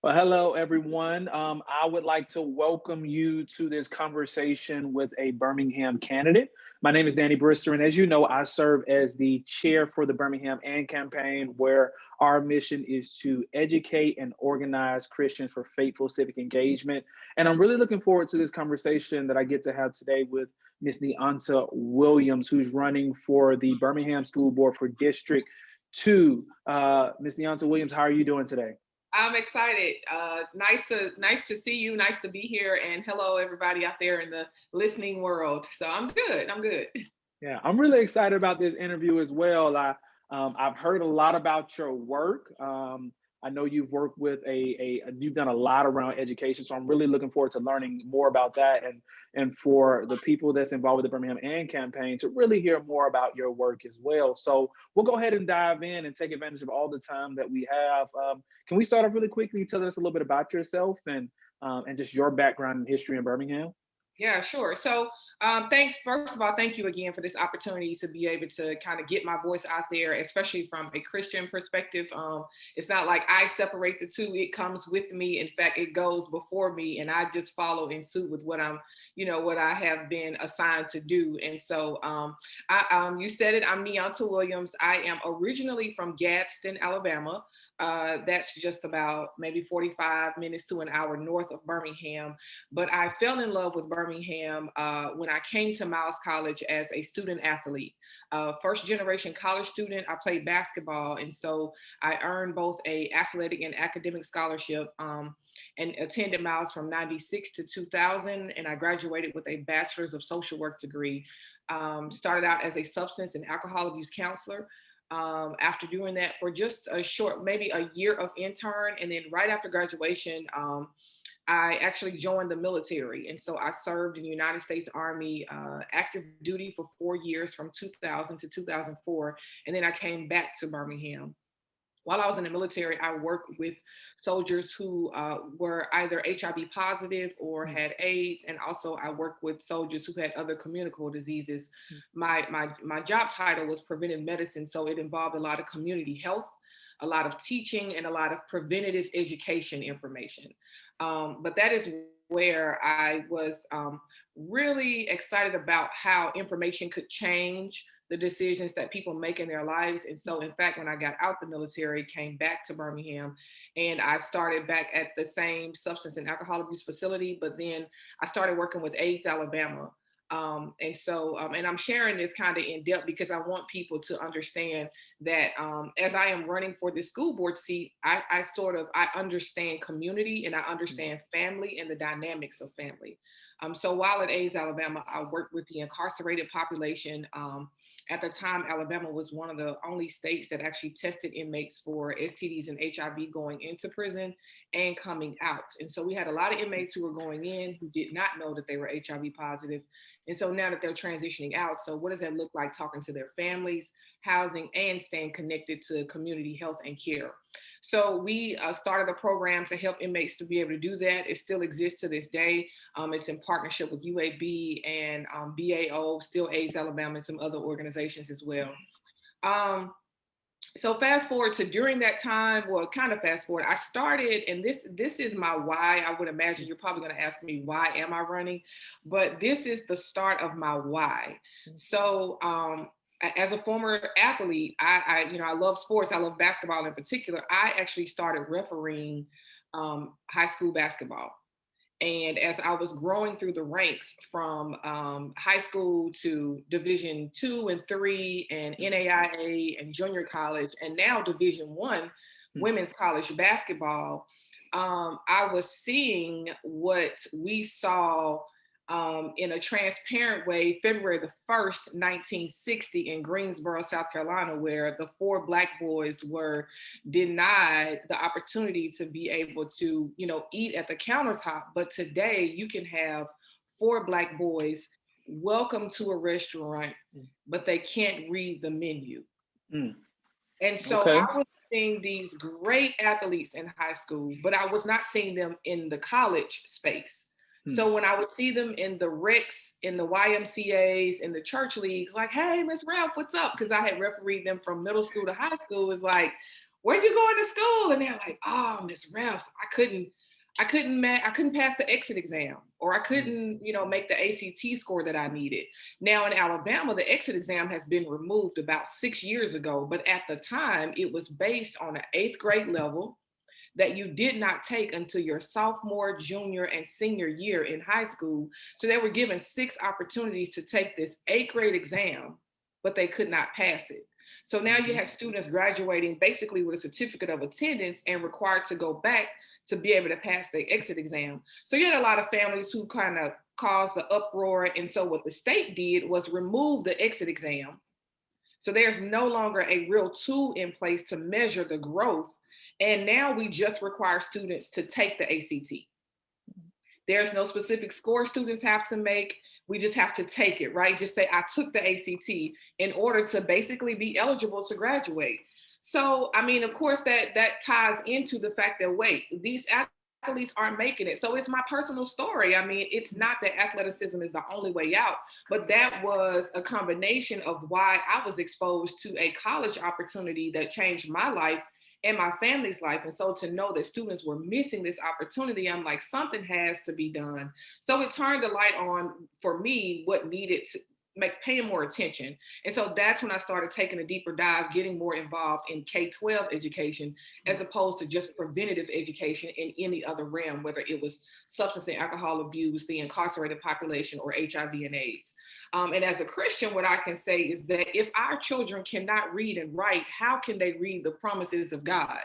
Well, hello, everyone. I would like to welcome you to this conversation with a Birmingham candidate. My name is Danny Brister, and as you know, I serve as the chair for the Birmingham and campaign, where our mission is to educate and organize Christians for faithful civic engagement. And I'm really looking forward to this conversation that I get to have today with Miss Neonta Williams, who's running for the Birmingham School Board for District 2. Miss Neonta Williams, how are you doing today? I'm excited. Nice to see you. Nice to be here, and hello everybody out there in the listening world. So I'm good. I'm good. Yeah, I'm really excited about this interview as well. I've heard a lot about your work. I know you've worked with you've done a lot around education, so I'm really looking forward to learning more about that, and for the people that's involved with the Birmingham and campaign to really hear more about your work as well. So we'll go ahead and dive in and take advantage of all the time that we have. Can we start off really quickly? Tell us a little bit about yourself and just your background and history in Birmingham. Yeah, sure. So, thanks. First of all, thank you again for this opportunity to be able to kind of get my voice out there, especially from a Christian perspective. It's not like I separate the two; it comes with me. In fact, it goes before me, and I just follow in suit with what I have been assigned to do. And so, you said it. I'm Neonta Williams. I am originally from Gadsden, Alabama. That's just about maybe 45 minutes to an hour north of Birmingham. But I fell in love with Birmingham when I came to Miles College as a student athlete. First generation college student, I played basketball. And so I earned both a athletic and academic scholarship and attended Miles from 96 to 2000. And I graduated with a bachelor's of social work degree. Started out as a substance and alcohol abuse counselor. After doing that for just a short, maybe a year of intern. And then right after graduation, I actually joined the military. And so I served in the United States Army active duty for 4 years from 2000 to 2004. And then I came back to Birmingham. While I was in the military, I worked with soldiers who were either HIV positive or had AIDS, and also I worked with soldiers who had other communicable diseases. My job title was preventive medicine, so it involved a lot of community health, a lot of teaching, and a lot of preventative education information. But that is where I was really excited about how information could change the decisions that people make in their lives. And so, in fact, when I got out the military, came back to Birmingham, and I started back at the same substance and alcohol abuse facility, but then I started working with AIDS Alabama. And I'm sharing this kind of in depth because I want people to understand that as I am running for the school board seat, I understand community and I understand family and the dynamics of family. So while at AIDS Alabama, I worked with the incarcerated population. At the time, Alabama was one of the only states that actually tested inmates for STDs and HIV going into prison and coming out. And so we had a lot of inmates who were going in who did not know that they were HIV positive. And so now that they're transitioning out, so what does that look like talking to their families, housing, and staying connected to community health and care? So we started a program to help inmates to be able to do that. It still exists to this day. It's in partnership with UAB and BAO, Still AIDS Alabama, and some other organizations as well. Um, so fast forward to during that time, well, kind of fast forward, I started, and this is my why. I would imagine you're probably going to ask me, why am I running? But this is the start of my why. So as a former athlete, I love sports. I love basketball in particular. I actually started refereeing high school basketball. And as I was growing through the ranks from high school to Division 2 and 3 and NAIA and junior college, and now Division 1 women's college basketball, I was seeing what we saw in a transparent way, February the 1st, 1960, in Greensboro, South Carolina, where the four Black boys were denied the opportunity to be able to, eat at the countertop. But today you can have four Black boys welcome to a restaurant, but they can't read the menu. Mm, And so okay. I was seeing these great athletes in high school, but I was not seeing them in the college space. Mm, So when I would see them in the Recs, in the YMCAs, in the church leagues, like, hey, Miss Ralph, what's up? Because I had refereed them from middle school to high school. It's like, where are you going to school? And they're like, oh, Miss Ref, I couldn't pass the exit exam, or I couldn't, make the ACT score that I needed. Now in Alabama, the exit exam has been removed about 6 years ago, but at the time it was based on an 8th grade level that you did not take until your sophomore, junior, and senior year in high school. So they were given 6 opportunities to take this 8th grade exam, but they could not pass it. So now you have students graduating basically with a certificate of attendance and required to go back to be able to pass the exit exam. So you had a lot of families who kind of caused the uproar. And so what the state did was remove the exit exam. So there's no longer a real tool in place to measure the growth. And now we just require students to take the ACT. There's no specific score students have to make. We just have to take it, right? Just say, I took the ACT in order to basically be eligible to graduate. So, I mean, of course, that ties into the fact that, wait, these athletes aren't making it. So it's my personal story. I mean, it's not that athleticism is the only way out, but that was a combination of why I was exposed to a college opportunity that changed my life and my family's life. And so to know that students were missing this opportunity, I'm like, something has to be done. So it turned the light on for me what needed to paying more attention. And so that's when I started taking a deeper dive, getting more involved in K-12 education, as opposed to just preventative education in any other realm, whether it was substance and alcohol abuse, the incarcerated population, or HIV and AIDS. And as a Christian, what I can say is that if our children cannot read and write, how can they read the promises of God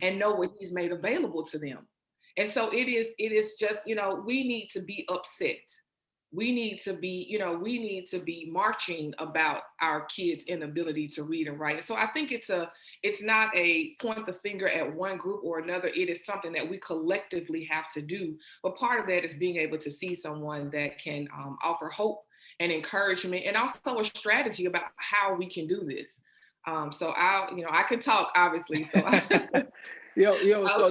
and know what He's made available to them? And so it is just, we need to be upset. We need to be marching about our kids' inability to read and write. And so I think it's not a point the finger at one group or another. It is something that we collectively have to do. But part of that is being able to see someone that can offer hope and encouragement, and also a strategy about how we can do this. So I can talk, obviously. So so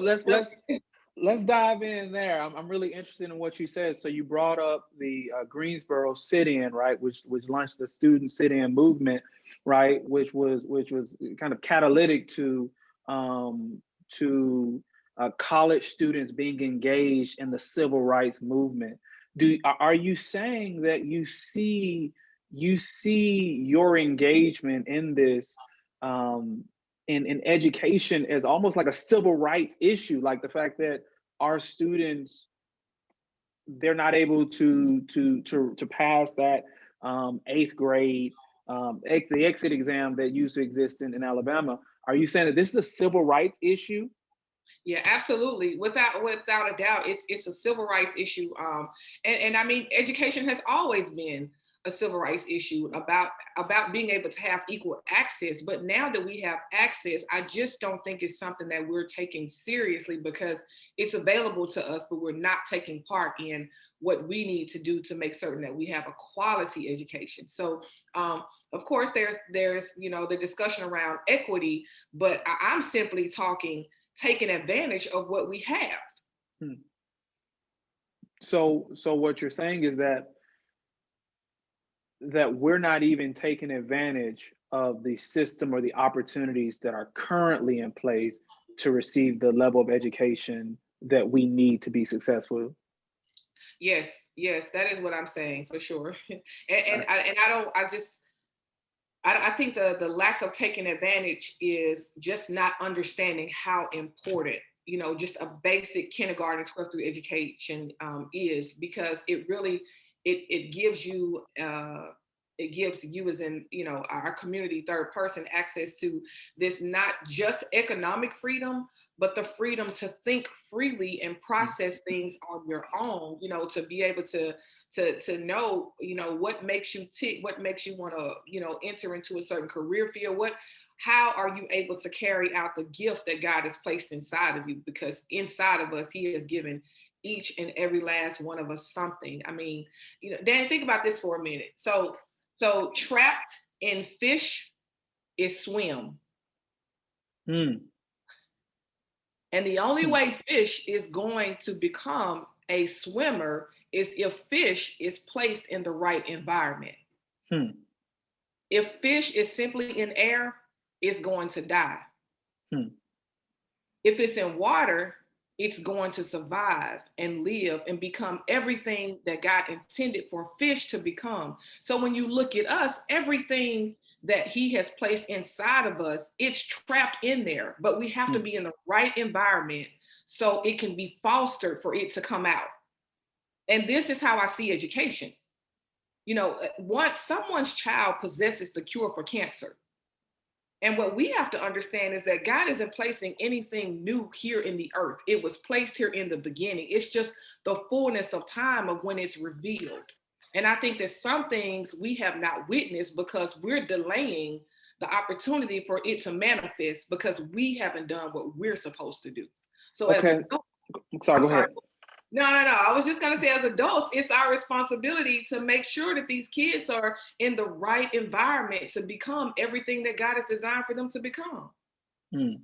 let's dive in there. I'm really interested in what you said. So you brought up the Greensboro sit-in, right, which launched the student sit-in movement, right, which was kind of catalytic to college students being engaged in the civil rights movement. Are you saying that you see your engagement in this in education as almost like a civil rights issue, like the fact that our students, they're not able to pass that 8th grade the exit exam that used to exist in Alabama? Are you saying that this is a civil rights issue? Yeah, absolutely. Without a doubt, it's a civil rights issue. And I mean, education has always been a civil rights issue about being able to have equal access. But now that we have access, I just don't think it's something that we're taking seriously, because it's available to us, but we're not taking part in what we need to do to make certain that we have a quality education. So of course there's the discussion around equity, but I'm simply taking advantage of what we have. So what you're saying is that we're not even taking advantage of the system or the opportunities that are currently in place to receive the level of education that we need to be successful. Yes, that is what I'm saying, for sure. I think the lack of taking advantage is just not understanding how important, just a basic kindergarten 12th through education is, because it really, it gives you, as in, our community third person, access to this, not just economic freedom, but the freedom to think freely and process things on your own, to be able to know, what makes you tick, what makes you want to, enter into a certain career field, how are you able to carry out the gift that God has placed inside of you? Because inside of us, He has given each and every last one of us something. I mean, Danny, think about this for a minute. So trapped in fish is swim. And the only way fish is going to become a swimmer is if fish is placed in the right environment. If fish is simply in air, it's going to die. If it's in water, it's going to survive and live and become everything that God intended for fish to become. So when you look at us, everything that he has placed inside of us, it's trapped in there, but we have to be in the right environment so it can be fostered for it to come out. And this is how I see education. Once someone's child possesses the cure for cancer, and what we have to understand is that God isn't placing anything new here in the earth. It was placed here in the beginning. It's just the fullness of time of when it's revealed. And I think that some things we have not witnessed because we're delaying the opportunity for it to manifest because we haven't done what we're supposed to do. So as Okay. adults, Sorry, I'm go sorry. ahead. No. I was just going to say, as adults, it's our responsibility to make sure that these kids are in the right environment to become everything that God has designed for them to become. Hmm.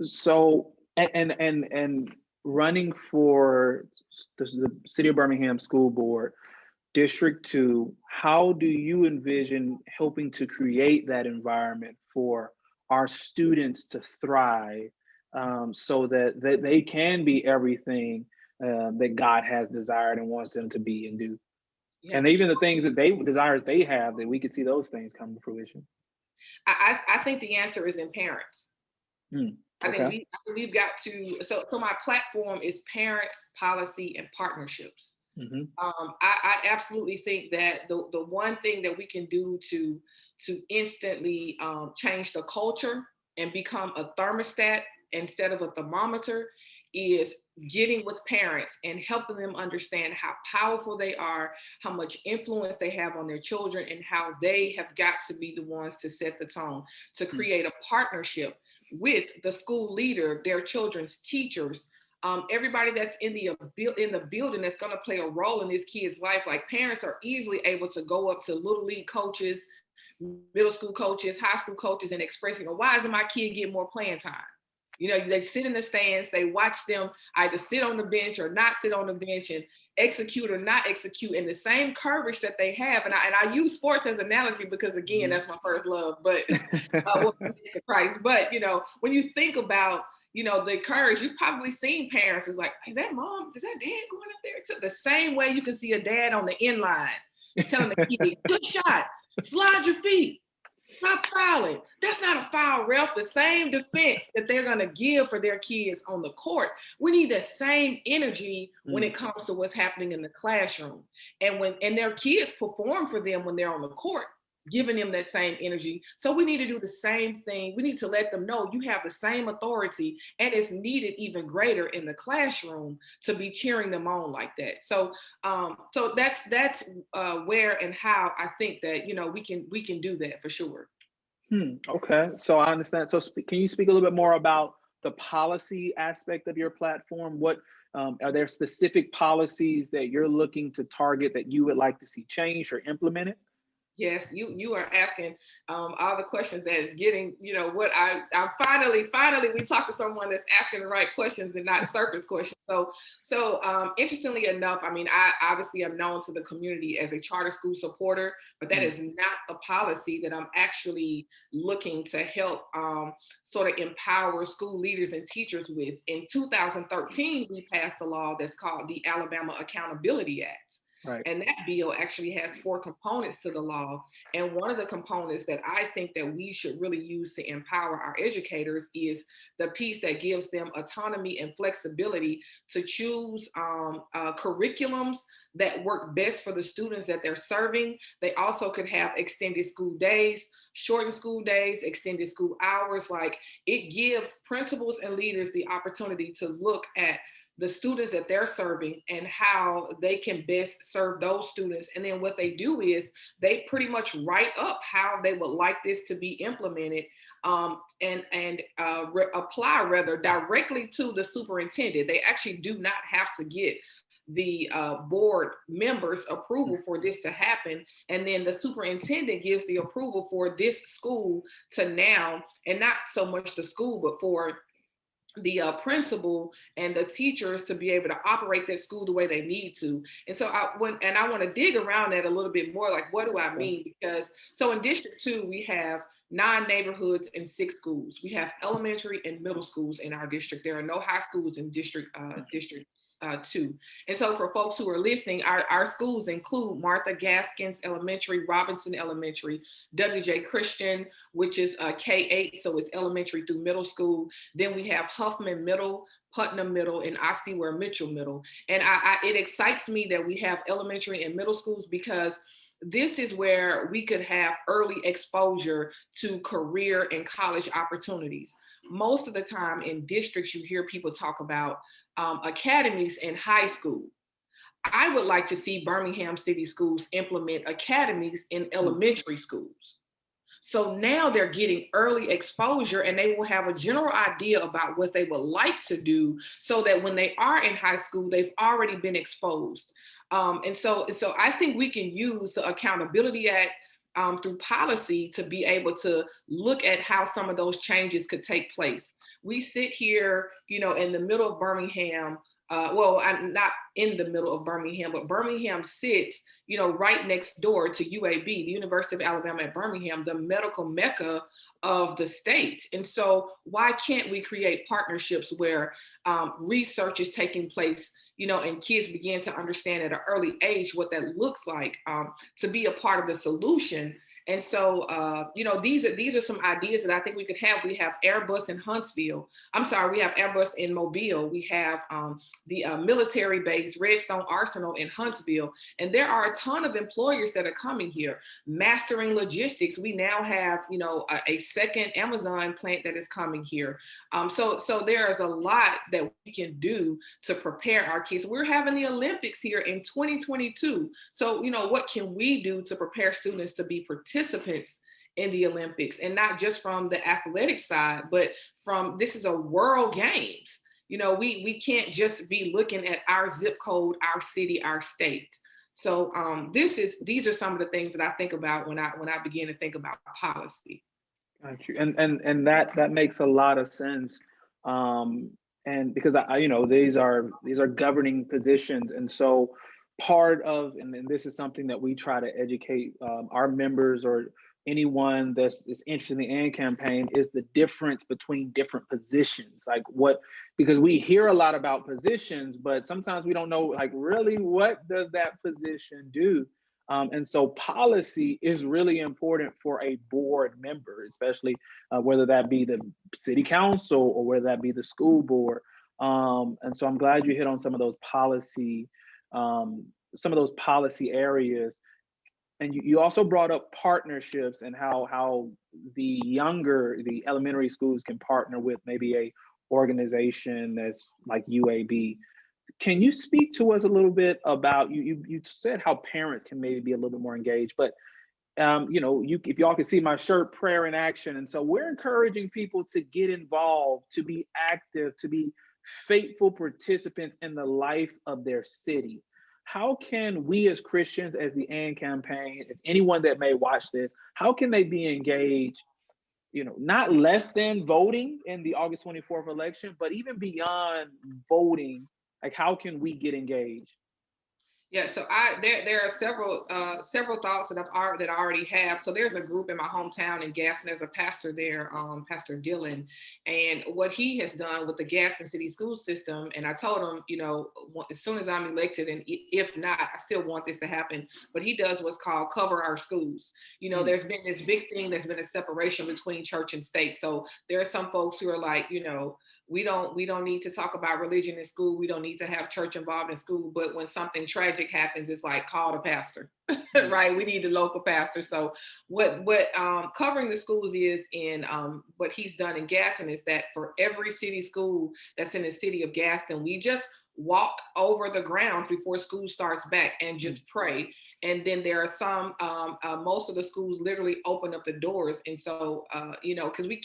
So, and running for the City of Birmingham School Board, District 2, how do you envision helping to create that environment for our students to thrive, so that they can be everything that God has desired and wants them to be and do? Yeah. And even the things that desires they have, that we could see those things come to fruition. I think the answer is in parents. I Okay. think we've got to, so my platform is parents, policy, and partnerships. I absolutely think that the one thing that we can do to instantly change the culture and become a thermostat instead of a thermometer is getting with parents and helping them understand how powerful they are, how much influence they have on their children, and how they have got to be the ones to set the tone, to create a partnership with the school leader, their children's teachers, everybody that's in the building that's going to play a role in this kid's life. Like, parents are easily able to go up to little league coaches, middle school coaches, high school coaches, and express, why isn't my kid getting more playing time? They sit in the stands, they watch them either sit on the bench or not sit on the bench and execute or not execute, and the same courage that they have. And I use sports as an analogy because, again, that's my first love, but to Christ. But, when you think about, the courage, you've probably seen parents is like, is that mom, is that dad going up there? It's the same way you can see a dad on the end line telling the kid, good shot, slide your feet, stop fouling. That's not a foul, ref. The same defense that they're going to give for their kids on the court. We need that same energy when it comes to what's happening in the classroom. And their kids perform for them when they're on the court, giving them that same energy. So we need to do the same thing. We need to let them know you have the same authority, and it's needed even greater in the classroom to be cheering them on like that. So that's where and how I think that we can do that for sure. Okay, so I understand. So can you speak a little bit more about the policy aspect of your platform? What are there specific policies that you're looking to target that you would like to see changed or implemented? Yes, you are asking all the questions that is getting, what I finally we talked to someone that's asking the right questions and not surface questions. So interestingly enough, I obviously am known to the community as a charter school supporter, but that is not a policy that I'm actually looking to help sort of empower school leaders and teachers with. In 2013, we passed a law that's called the Alabama Accountability Act. Right. And that bill actually has 4 components to the law. And one of the components that I think that we should really use to empower our educators is the piece that gives them autonomy and flexibility to choose curriculums that work best for the students that they're serving. They also could have extended school days, shortened school days, extended school hours. Like, it gives principals and leaders the opportunity to look at the students that they're serving and how they can best serve those students. And then what they do is they pretty much write up how they would like this to be implemented, and apply rather directly to the superintendent. They actually do not have to get the board members' approval for this to happen. And then the superintendent gives the approval for this school to now, and not so much the school, but for the principal and the teachers to be able to operate that school the way they need to. And so I want to dig around that a little bit more. Like, what do I mean? Because so in District 2, we have 9 neighborhoods and 6 schools. We have elementary and middle schools in our district. There are no high schools in District 2. And so for folks who are listening, our schools include Martha Gaskins Elementary, Robinson Elementary, W.J. Christian, which is K-8, so it's elementary through middle school. Then we have Huffman Middle, Putnam Middle, and I see where Mitchell Middle. And it excites me that we have elementary and middle schools, because this is where we could have early exposure to career and college opportunities. Most of the time in districts, you hear people talk about academies in high school. I would like to see Birmingham City Schools implement academies in elementary schools. So now they're getting early exposure, and they will have a general idea about what they would like to do, so that when they are in high school, they've already been exposed. And so I think we can use the Accountability Act through policy to be able to look at how some of those changes could take place. We sit here, in the middle of Birmingham. I'm not in the middle of Birmingham, but Birmingham sits, right next door to UAB, the University of Alabama at Birmingham, the medical mecca of the state. And so why can't we create partnerships where research is taking place, and kids begin to understand at an early age what that looks like, to be a part of the solution. And so, these are some ideas that I think we could have. We have Airbus in Huntsville. We have Airbus in Mobile. We have the military base, Redstone Arsenal in Huntsville. And there are a ton of employers that are coming here. Mastering Logistics, we now have, a second Amazon plant that is coming here. So there is a lot that we can do to prepare our kids. We're having the Olympics here in 2022. So, what can we do to prepare students to be participants in the Olympics, and not just from the athletic side, but from, this is a world games. We can't just be looking at our zip code, our city, our state. So these are some of the things that I think about when I begin to think about policy. Got you. And that makes a lot of sense. And because these are governing positions, and so part of, and this is something that we try to educate our members or anyone that's is interested in the AND campaign, is the difference between different positions. Because we hear a lot about positions, but sometimes we don't know really what does that position do. And so policy is really important for a board member, especially whether that be the city council or whether that be the school board. And so I'm glad you hit on some of those policy areas. And you also brought up partnerships and how the elementary schools can partner with maybe a organization that's like UAB. Can you speak to us a little bit about, you said how parents can maybe be a little bit more engaged, but if y'all can see my shirt, prayer in action. And so we're encouraging people to get involved, to be active, to be faithful participants in the life of their city. How can we as Christians, as the AND campaign, as anyone that may watch this, how can they be engaged, not less than voting in the August 24th election, but even beyond voting? How can we get engaged? Yeah, so there are several thoughts that I already have. So there's a group in my hometown in Gaston. There's a pastor there, Pastor Dillon, and what he has done with the Gaston City school system. And I told him, as soon as I'm elected, and if not, I still want this to happen. But he does what's called cover our schools. There's been this big thing. There's been a separation between church and state. So there are some folks who are like, we don't need to talk about religion in school. We don't need to have church involved in school. But when something tragic happens, it's like, call the pastor, right? We need the local pastor. So what covering the schools is in what he's done in Gaston is that for every city school that's in the city of Gaston, we just walk over the grounds before school starts back and just pray. And then there are some, most of the schools literally open up the doors. And so, because you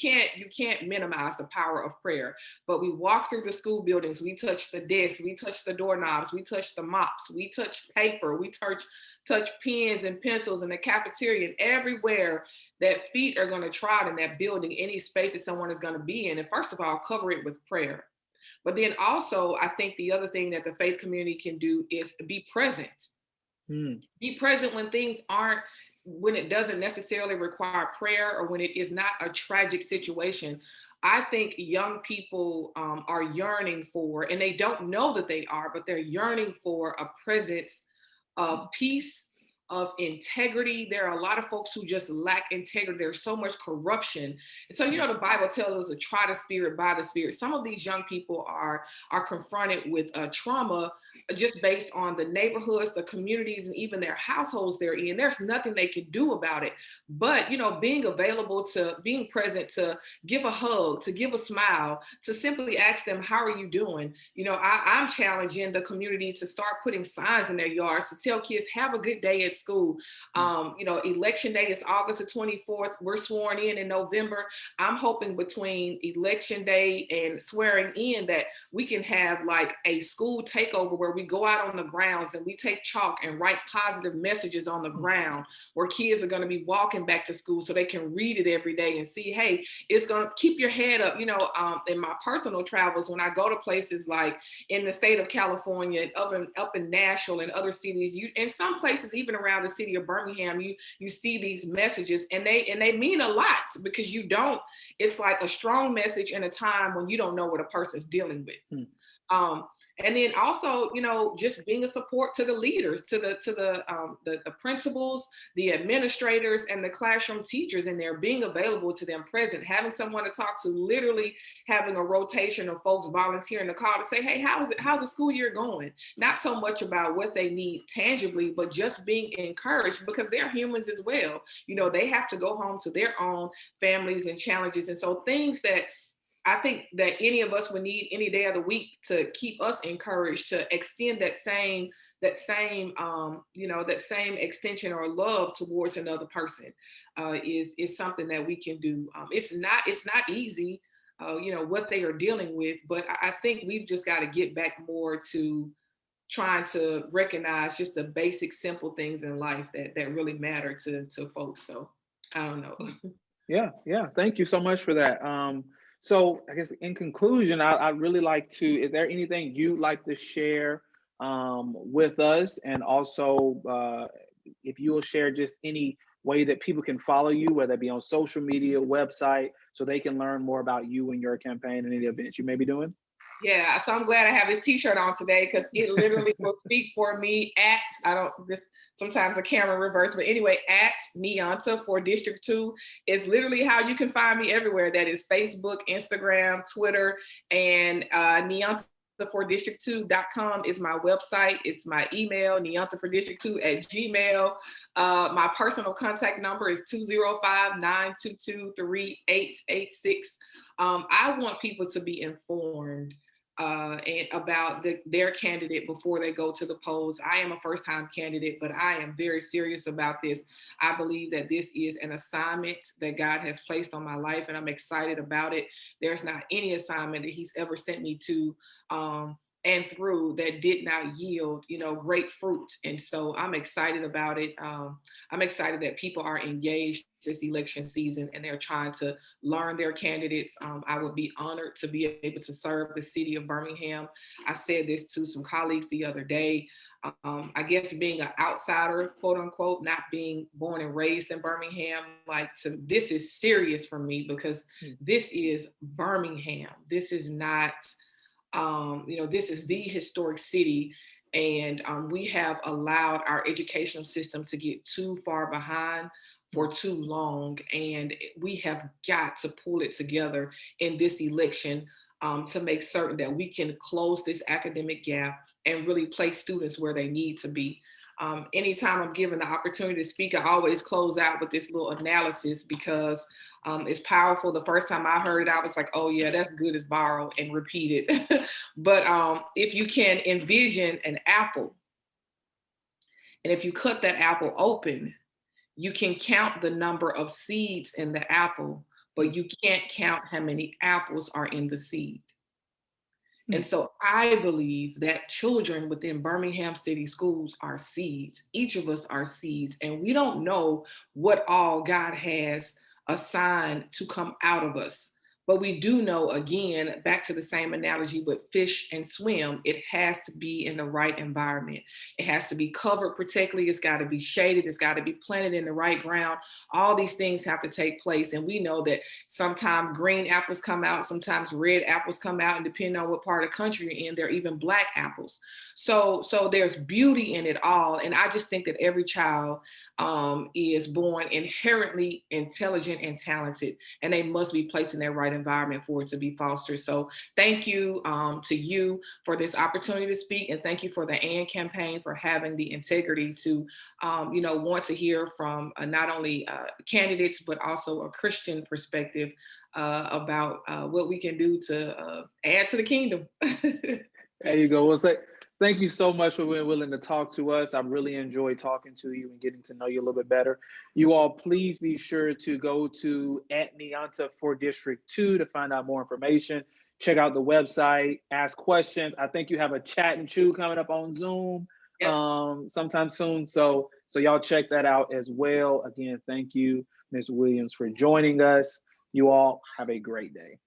can't minimize the power of prayer, but we walk through the school buildings, we touch the desks, we touch the doorknobs, we touch the mops, we touch paper, we touch pens and pencils in the cafeteria, and everywhere that feet are going to trot in that building, any space that someone is going to be in. And first of all, cover it with prayer. But then also, I think the other thing that the faith community can do is be present. Be present when things aren't when it doesn't necessarily require prayer, or when it is not a tragic situation, I think young people are yearning for, and they don't know that they are, but they're yearning for a presence of peace, of integrity. There are a lot of folks who just lack integrity. There's so much corruption. And so, you know, the Bible tells us to try the spirit by the spirit. Some of these young people are confronted with trauma just based on the neighborhoods, the communities, and even their households they're in. There's nothing they can do about it. But, you know, being available, to being present, to give a hug, to give a smile, to simply ask them, how are you doing? You know, I'm challenging the community to start putting signs in their yards to tell kids, have a good day at school. You know, election day is August the 24th. We're sworn in November. I'm hoping between election day and swearing in that we can have like a school takeover where we go out on the grounds and we take chalk and write positive messages on the ground, where kids are going to be walking back to school so they can read it every day and see, hey, it's going to keep your head up. You know, in my personal travels, when I go to places like in the state of California, up in Nashville and other cities, you in some places even around the city of Birmingham, you see these messages, and they mean a lot, because it's like a strong message in a time when you don't know what a person's dealing with. And then also, you know, just being a support to the leaders, to the principals, the administrators, and the classroom teachers in there, being available to them, present, having someone to talk to, literally having a rotation of folks volunteering to call to say, hey, how's the school year going? Not so much about what they need tangibly, but just being encouraged, because they're humans as well. You know, they have to go home to their own families and challenges. And so things that I think that any of us would need any day of the week to keep us encouraged, to extend that same you know, that same extension or love towards another person, is something that we can do. It's not easy, you know, what they are dealing with, but I think we've just got to get back more to trying to recognize just the basic simple things in life that really matter to folks. So I don't know. Yeah. Thank you so much for that. So I guess in conclusion, I'd really like to, is there anything you'd like to share with us? And also, if you will share just any way that people can follow you, whether it be on social media, website, so they can learn more about you and your campaign and any events you may be doing. Yeah, so I'm glad I have this t-shirt on today, because it literally will speak for me. Sometimes the camera reverse, but anyway, at Neonta for District 2 is literally how you can find me everywhere. That is Facebook, Instagram, Twitter, and Neonta for district2.com is my website. It's my email, neonta4district2@gmail. My personal contact number is 205-922-3886. I want people to be informed and about their candidate before they go to the polls. I am a first-time candidate, but I am very serious about this. I believe that this is an assignment that God has placed on my life, and I'm excited about it. There's not any assignment that He's ever sent me to and through that did not yield, you know, great fruit. And so I'm excited about it. I'm excited that people are engaged this election season and they're trying to learn their candidates. I would be honored to be able to serve the city of Birmingham. I said this to some colleagues the other day. I guess being an outsider, quote unquote, not being born and raised in Birmingham, this is serious for me, because this is Birmingham. This is not, this is the historic city, and we have allowed our educational system to get too far behind for too long, and we have got to pull it together in this election to make certain that we can close this academic gap and really place students where they need to be. Anytime I'm given the opportunity to speak, I always close out with this little analysis, because it's powerful. The first time I heard it, I was like, oh yeah, that's good as borrowed, and repeat it. But if you can envision an apple, and if you cut that apple open, you can count the number of seeds in the apple, but you can't count how many apples are in the seed. And so I believe that children within Birmingham City Schools are seeds. Each of us are seeds, and we don't know what all God has assigned to come out of us. But we do know, again, back to the same analogy with fish and swim, it has to be in the right environment. It has to be covered protectively. It's got to be shaded. It's got to be planted in the right ground. All these things have to take place. And we know that sometimes green apples come out, sometimes red apples come out, and depending on what part of the country you're in, there are even black apples. So there's beauty in it all. And I just think that every child is born inherently intelligent and talented, and they must be placed in their right environment for it to be fostered. So thank you to you for this opportunity to speak, and thank you for the AND campaign for having the integrity to, want to hear from not only candidates, but also a Christian perspective about what we can do to add to the kingdom. There you go. Well, thank you so much for being willing to talk to us. I've really enjoyed talking to you and getting to know you a little bit better. You all, please be sure to go to @Neonta for District 2 to find out more information. Check out the website, ask questions. I think you have a chat and chew coming up on Zoom sometime soon. So y'all check that out as well. Again, thank you, Ms. Williams, for joining us. You all have a great day.